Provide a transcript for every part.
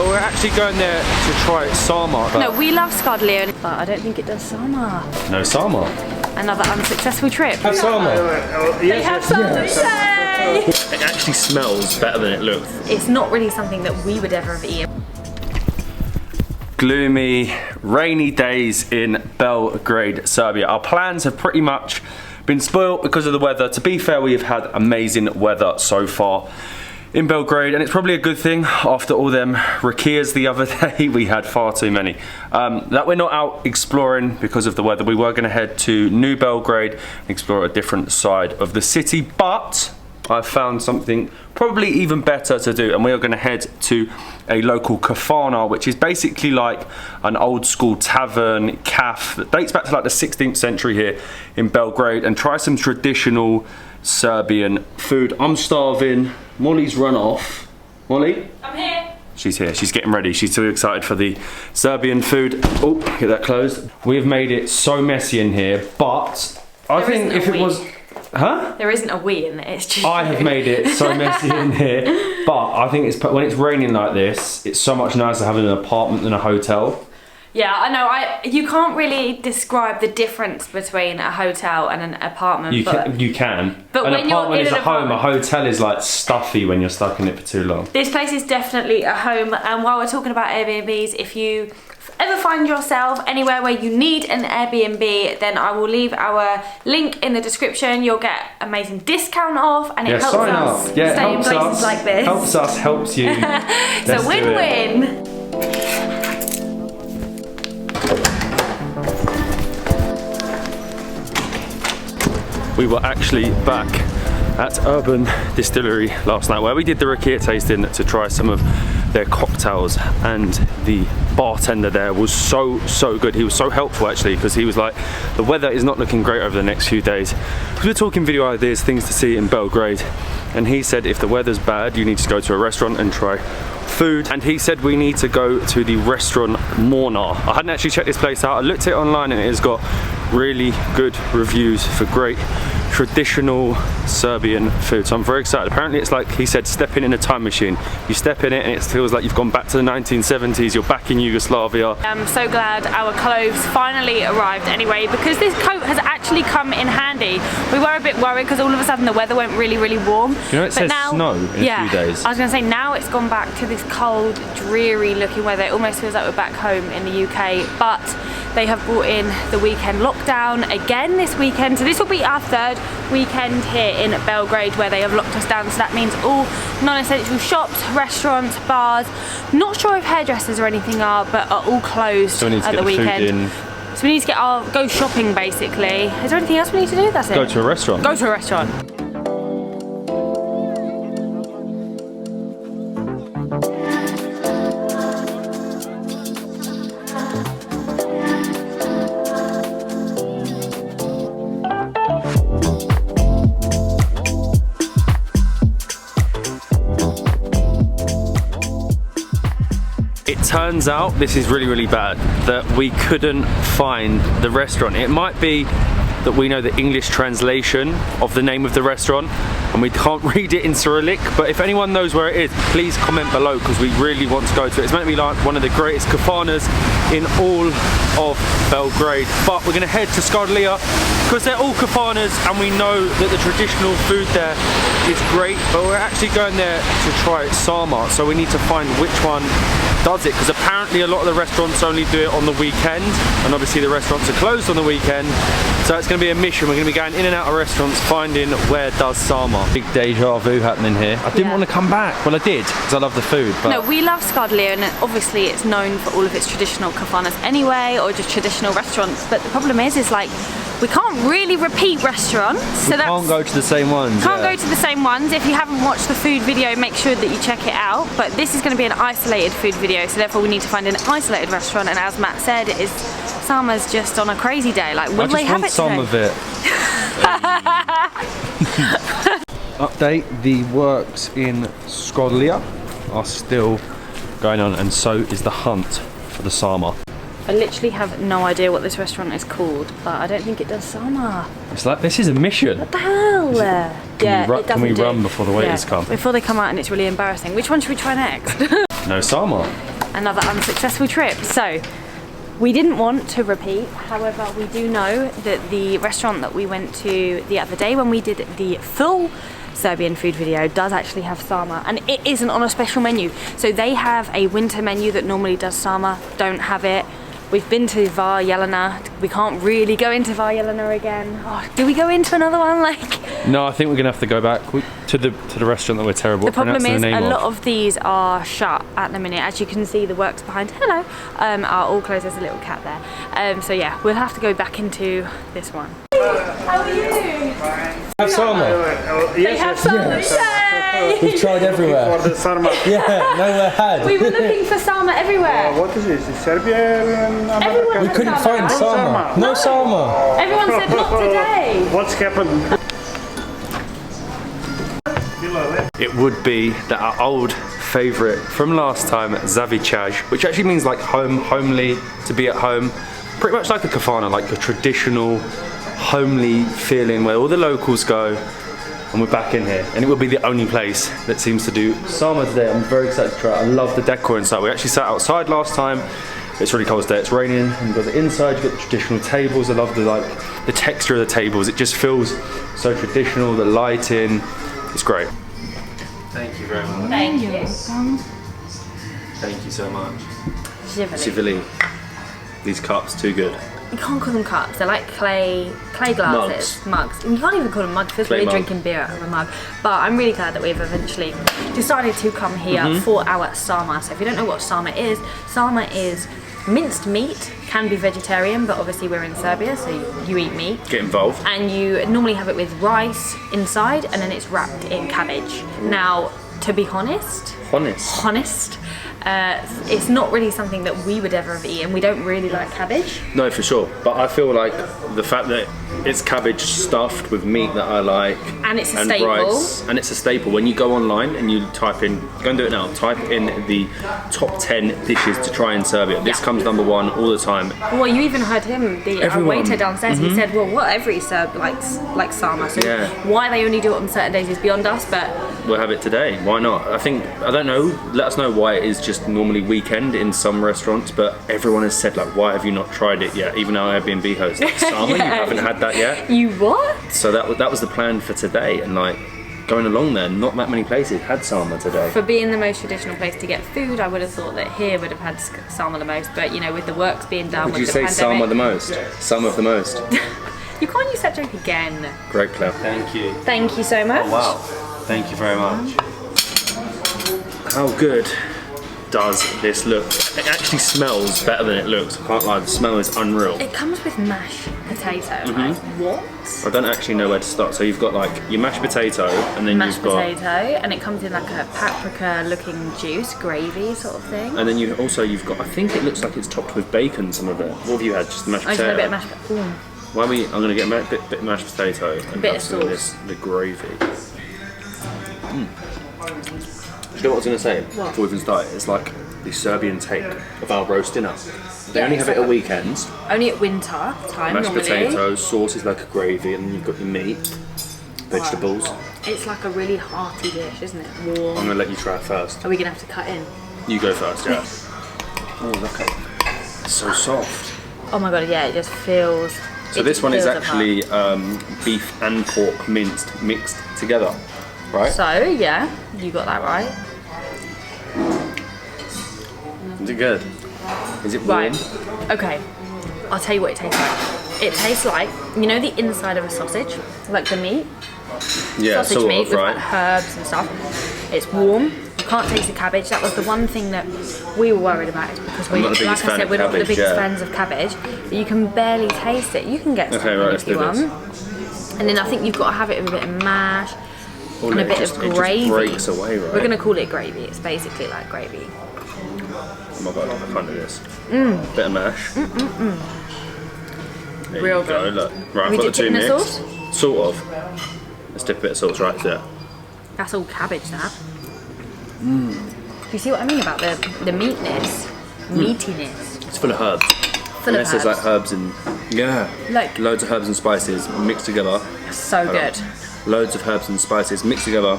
but we're actually going there to try SARMA. No, we love Skodlia, but I don't think it does SARMA. No SARMA. Another unsuccessful trip. Have SARMA. They have SARMA. Yay! It actually smells better than it looks. It's not really something that we would ever have eaten. Gloomy, rainy days in Belgrade, Serbia. Our plans have pretty much been spoiled because of the weather. To be fair, we have had amazing weather so far in Belgrade, and it's probably a good thing after all them rakias the other day. We had far too many. That we're not out exploring because of the weather. We were going to head to New Belgrade and explore a different side of the city, but I've found something probably even better to do, and we are going to head to a local kafana, which is basically like an old school tavern caf that dates back to like the 16th century here in Belgrade, and try some traditional Serbian food. I'm starving. Molly's run off. Molly? I'm here. She's here. She's getting ready. She's too excited for the Serbian food. Oh, get that closed. We have made it so messy in here, but I think if it was... Huh? There isn't a we in it, it's just I have made it so messy in here, but I think it's when it's raining like this, it's so much nicer having an apartment than a hotel. Yeah, I know. You can't really describe the difference between a hotel and an apartment. You can. But an apartment is a home. A hotel is like stuffy when you're stuck in it for too long. This place is definitely a home. And while we're talking about Airbnbs, if you ever find yourself anywhere where you need an Airbnb, then I will leave our link in the description. You'll get amazing discount off, and it helps us stay in places like this. Helps us, helps you. So win-win. We were actually back at Urban Distillery last night, where we did the rakia tasting to try some of their cocktails, and the bartender there was so good. He was so helpful actually, because he was like, the weather is not looking great over the next few days. We were talking video ideas, things to see in Belgrade, and he said if the weather's bad, you need to go to a restaurant and try food, and he said we need to go to the restaurant MONEY OFF. I hadn't actually checked this place out. I looked at it online and it has got really good reviews for great traditional Serbian food, so I'm very excited. Apparently it's like he said, stepping in a time machine. You step in it and it feels like you've gone back to the 1970s, you're back in Yugoslavia. I'm so glad our clothes finally arrived anyway, because this coat has actually come in handy. We were a bit worried because all of a sudden the weather went really warm. You know, it says snow in a few days. I was going to say, now it's gone back to this cold, dreary looking weather. It almost feels like we're back home in the UK, but they have brought in the weekend lockdown again this weekend, so this will be our third weekend here in Belgrade where they have locked us down. So that means all non-essential shops, restaurants, bars, not sure if hairdressers or anything are, but are all closed at the weekend. So we need to get go shopping basically. Is there anything else we need to do? That's it. Go to a restaurant. Go to a restaurant. It turns out, this is really bad, that we couldn't find the restaurant. It might be that we know the English translation of the name of the restaurant and we can't read it in Cyrillic, but if anyone knows where it is, please comment below, because we really want to go to it. It's meant to be like one of the greatest kafanas in all of Belgrade, but we're going to head to Skodlia because they're all kafanas and we know that the traditional food there is great, but we're actually going there to try SARMA, so we need to find which one does it, because apparently a lot of the restaurants only do it on the weekend, and obviously the restaurants are closed on the weekend, so it's going to be a mission. We're going to be going in and out of restaurants finding where does SARMA. Big deja vu happening here. I didn't want to come back. Well, I did, because I love the food. But no, we love Skodlia, and obviously it's known for all of its traditional kafanas anyway, or just traditional restaurants, but the problem is like we can't really repeat restaurants. So we can't go to the same ones. Can't go to the same ones. If you haven't watched the food video, make sure that you check it out. But this is going to be an isolated food video, so therefore we need to find an isolated restaurant. And as Matt said, SARMA's just on a crazy day. Like, will they have it today? Some of it. Update: the works in Skodlia are still going on, and so is the hunt for the SARMA. I literally have no idea what this restaurant is called, but I don't think it does SARMA. It's like, this is a mission. What the hell? Can we run before the waiters come? Before they come out and it's really embarrassing. Which one should we try next? No SARMA. Another unsuccessful trip. So we didn't want to repeat, however we do know that the restaurant that we went to the other day when we did the full Serbian food video does actually have SARMA, and it isn't on a special menu. So they have a winter menu that normally does SARMA, don't have it. We've been to Var Jelena. We can't really go into Var Jelena again. Oh, do we go into another one? No, I think we're gonna have to go back to the restaurant that we're terrible at pronouncing the name of. The problem is a lot of these are shut at the minute. As you can see, the works behind, hello, are all closed. There's a little cat there. So yeah, we'll have to go back into this one. How are you? Have SARMA. They have SARMA. Yay! We've tried everywhere. For the SARMA. Yeah, nowhere had. We were looking for SARMA everywhere. What is this? Is Serbia? Everyone We couldn't find SARMA. No SARMA. Everyone said not today. What's happened? It would be that our old favourite from last time, Zavichaj, which actually means like home, homely, to be at home. Pretty much like a kafana, like a traditional, homely feeling where all the locals go, and we're back in here. And it will be the only place that seems to do SARMA today. I'm very excited to try it. I love the decor inside. We actually sat outside last time. It's really cold today, it's raining, and you've got the inside, you've got the traditional tables. I love the texture of the tables. It just feels so traditional, the lighting, it's great. Thank you very much. Thank you. Thank you so much. Shively. Sivili. These cups, too good. You can't call them cups, they're like clay glasses. Mugs. And you can't even call them mugs, because we're drinking beer out of a mug. But I'm really glad that we've eventually decided to come here for our SARMA. So if you don't know what SARMA is minced meat, can be vegetarian, but obviously we're in Serbia, so you eat meat. Get involved. And you normally have it with rice inside, and then it's wrapped in cabbage. Now, to be honest, it's not really something that we would ever have eaten. We don't really like cabbage. No, for sure. But I feel like the fact that it's cabbage stuffed with meat that I like, and it's a staple, rice, and it's a staple. When you go online and you type in, go and do it now, type in the top 10 dishes to try in Serbia. This comes number 1 all the time. Well, you even heard him, our waiter downstairs, he said, well, what every Serb likes SARMA, so why they only do it on certain days is beyond us, but we'll have it today. Why not? I don't know, let us know why it is just normally weekend in some restaurants, but everyone has said, like, why have you not tried it yet? Even our Airbnb host, like, SARMA, you haven't had that yet? You what? So that was the plan for today, and like, going along there, not that many places had SARMA today. For being the most traditional place to get food, I would have thought that here would have had SARMA the most, but you know, with the works being done, would you say SARMA the most? Some of the most. You can't use that joke again. Great club. Thank you. Thank you so much. Oh, wow. Thank you very much. How good does this look? It actually smells better than it looks. I can't lie, the smell is unreal. It comes with mashed potato. Like, what? I don't actually know where to start. So you've got like your mashed potato, and then you've got mashed potato, and it comes in like a paprika-looking juice, gravy sort of thing. And then you've got, I think it looks like it's topped with bacon. Some of it. What have you had? Just the mashed potato. I just had a bit of mashed potato. Why are we? I'm gonna get a bit of mashed potato and bit have of some sauce. The gravy. Do you know what I was going to say before we even started? It's like the Serbian take of our roast dinner. They only have it at weekends. Only at winter time, Mashed normally. potatoes, sauce is like a gravy, and then you've got your meat, vegetables. It's like a really hearty dish, isn't it? Warm. I'm going to let you try it first. Are we going to have to cut in? You go first, yeah. Oh, look at it. It's so soft. Oh my god, yeah, it just feels... So this one is actually beef and pork mixed together, right? So, yeah, you got that right. Is it good? Is it warm? Right. Okay. I'll tell you what it tastes like. It tastes like, you know, the inside of a sausage, like the meat. Yeah, sausage sort meat of, with right? like herbs and stuff. It's warm. You can't taste the cabbage. That was the one thing that we were worried about, is because we, like I said, we're not the biggest fans of cabbage. But you can barely taste it. You can get some if you want. And then I think you've got to have it with a bit of mash and a bit of gravy. It just breaks away, right? We're going to call it gravy. It's basically like gravy. Oh my god, I can't do this. Bit of mash. There Real you go, good. look. Right, I've got the two mixed. Sort of. Let's dip a bit of sauce right there. That's all cabbage, that. Do you see what I mean about the meatness? Meatiness. It's full of herbs. Full of herbs. There's like herbs and, like loads of herbs and spices mixed together. So good. Loads of herbs and spices mixed together.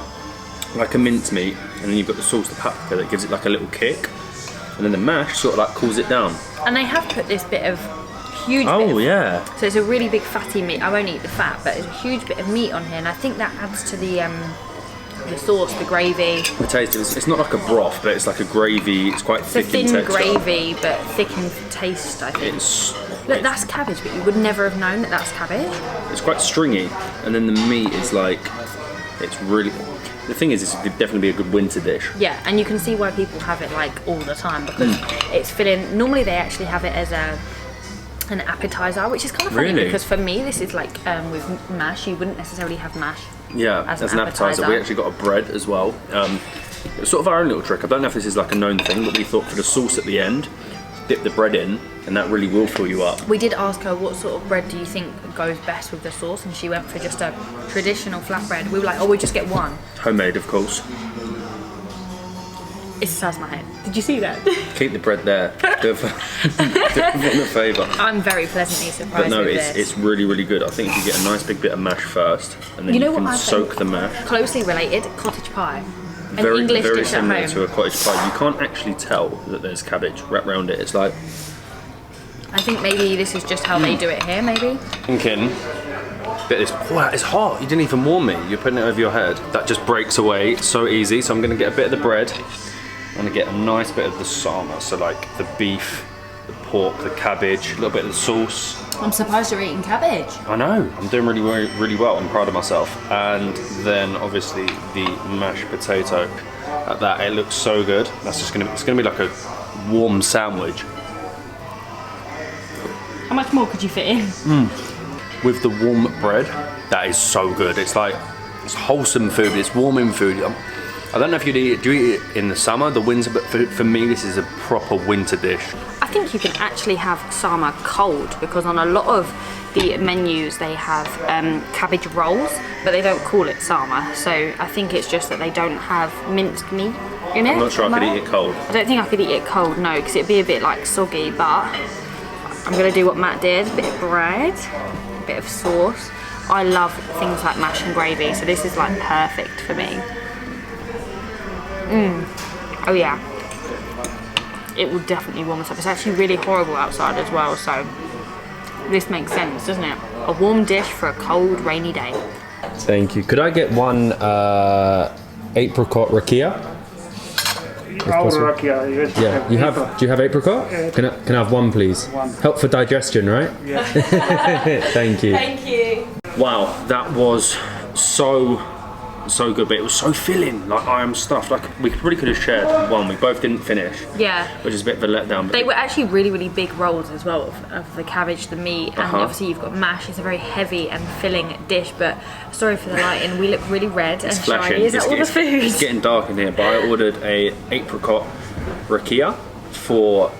like a mincemeat, and then you've got the sauce, the paprika, that gives it like a little kick, and then the mash sort of like cools it down. And they have put this bit of huge bit Oh of, yeah. so it's a really big fatty meat. I won't eat the fat, but it's a huge bit of meat on here, and I think that adds to the sauce, the gravy. The taste is, it's not like a broth, but it's like a gravy. It's quite It's a thick in thin texture. gravy, but thick in taste, I think. Look, that's cabbage, but you would never have known that that's cabbage. It's quite stringy, and then the meat is like, it's really. The thing is, this would definitely be a good winter dish. Yeah, and you can see why people have it like all the time, because it's filling. Normally they actually have it as an appetizer, which is kind of funny Really? because for me this is like with mash. You wouldn't necessarily have mash. Yeah, as an appetizer. We actually got a bread as well. It's sort of our own little trick. I don't know if this is like a known thing, but we thought for the sauce at the end, dip the bread in, and that really will fill you up. We did ask her what sort of bread do you think goes best with the sauce, and she went for just a traditional flatbread. We were like, oh, we'll just get one. Homemade, of course. It's the size of my head. Did you see that? Keep the bread there. Do it for a favour. I'm very pleasantly surprised But no, with it's this. really, really good. I think if you get a nice big bit of mash first, and then you know can what I soak think? the mash. Closely related, cottage pie. An Very, English very dish at similar home. to a cottage pie. You can't actually tell that there's cabbage wrapped around it. It's like I think maybe this is just how they do it here, maybe. thinking that it's hot. You didn't even warn me. You're putting it over your head. That just breaks away so easy. So I'm going to get a bit of the bread. I'm going to get a nice bit of the sarma. So like the beef, the pork, the cabbage, a little bit of the sauce. I'm surprised you're eating cabbage. I know. I'm doing really, really, really well. I'm proud of myself. And then obviously the mashed potato. At that, it looks so good. That's just going to. It's going to be like a warm sandwich. How much more could you fit in? With the warm bread, that is so good. It's like, it's wholesome food, it's warming food. I don't know if do you eat it in the summer, the winter, but for me this is a proper winter dish. I think you can actually have sarma cold, because on a lot of the menus they have cabbage rolls, but they don't call it sarma. So I think it's just that they don't have minced meat in it. I'm not sure I could eat it cold. I don't think I could eat it cold, no, because it'd be a bit like soggy, but I'm gonna do what Matt did, a bit of bread, a bit of sauce. I love things like mash and gravy, so this is like perfect for me. Oh yeah. It will definitely warm us up. It's actually really horrible outside as well, so this makes sense, doesn't it? A warm dish for a cold, rainy day. Thank you. Could I get one apricot rakia? Our rakia, yes. Yeah. You have? Do you have apricot? Can I have one, please? Help for digestion, right? Yeah. Thank you. Thank you. Wow, that was so good, but it was so filling. Like I am stuffed. Like we really could have shared one. We both didn't finish. Yeah. Which is a bit of a letdown. But They were actually really, really big rolls as well of the cabbage, the meat, and obviously you've got mash. It's a very heavy and filling dish, but sorry for the lighting, we look really red and flashing. shiny. Is that all the food? It's getting dark in here, but I ordered a apricot rakia for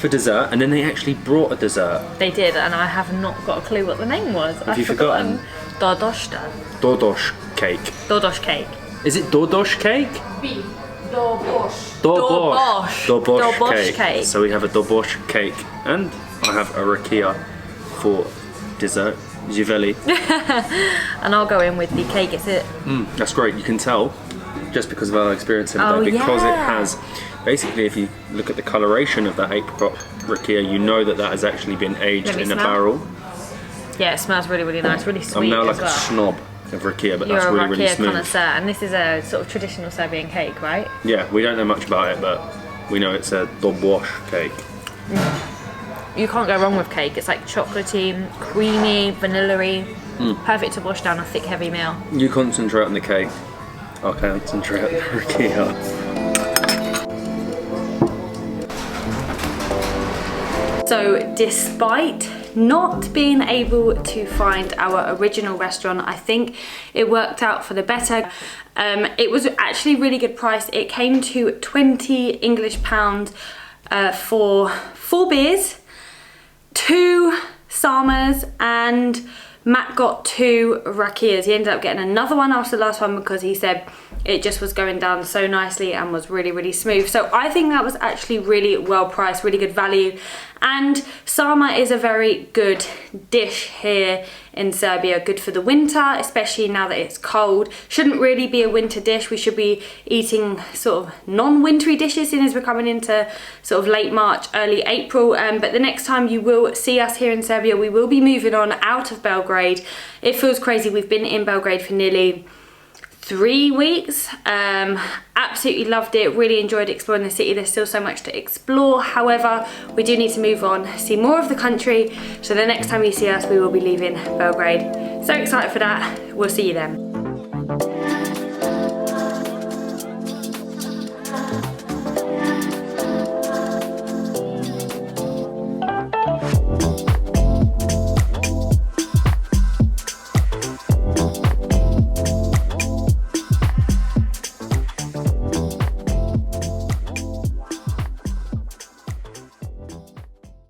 dessert, and then they actually brought a dessert. They did, and I have not got a clue what the name was. Have you forgotten? Dodoshta. Dodosh cake. Dodosh cake. Is it Dodosh cake? Dobosh. Dobosh cake. So we have a dobosh cake, and I have a rakia for dessert. Jiveli. And I'll go in with the cake. It's it. That's great. You can tell just because of our experience in Oh, there, because yeah. it has basically, if you look at the coloration of that apricot rakia, you know that has actually been aged Let me in a smell. barrel. Yeah, it smells really, really nice, really sweet I'm now like as well. a snob of rakia, but You're that's a really, really rakia smooth. connoisseur, and this is a sort of traditional Serbian cake, right? Yeah, we don't know much about it, but we know it's a dobosh cake. You can't go wrong with cake. It's like chocolatey, creamy, vanilla-y. Perfect to wash down a thick, heavy meal. You concentrate on the cake, I'll concentrate on the rakia. So despite not being able to find our original restaurant, I think it worked out for the better. It was actually a really good price. It came to £20 English for 4 beers, 2 sarmas, and Matt got 2 rakias. He ended up getting another one after the last one because he said it just was going down so nicely and was really, really smooth. So I think that was actually really well priced, really good value. And sarma is a very good dish here in Serbia, good for the winter, especially now that it's cold. Shouldn't really be a winter dish. We should be eating sort of non-wintry dishes as we're coming into sort of late March, early April. But the next time you will see us here in Serbia, we will be moving on out of Belgrade. It feels crazy. We've been in Belgrade for nearly 3 weeks. Absolutely loved it, really enjoyed exploring the city. There's still so much to explore. However, we do need to move on, see more of the country. So the next time you see us, we will be leaving Belgrade. So excited for that. We'll see you then.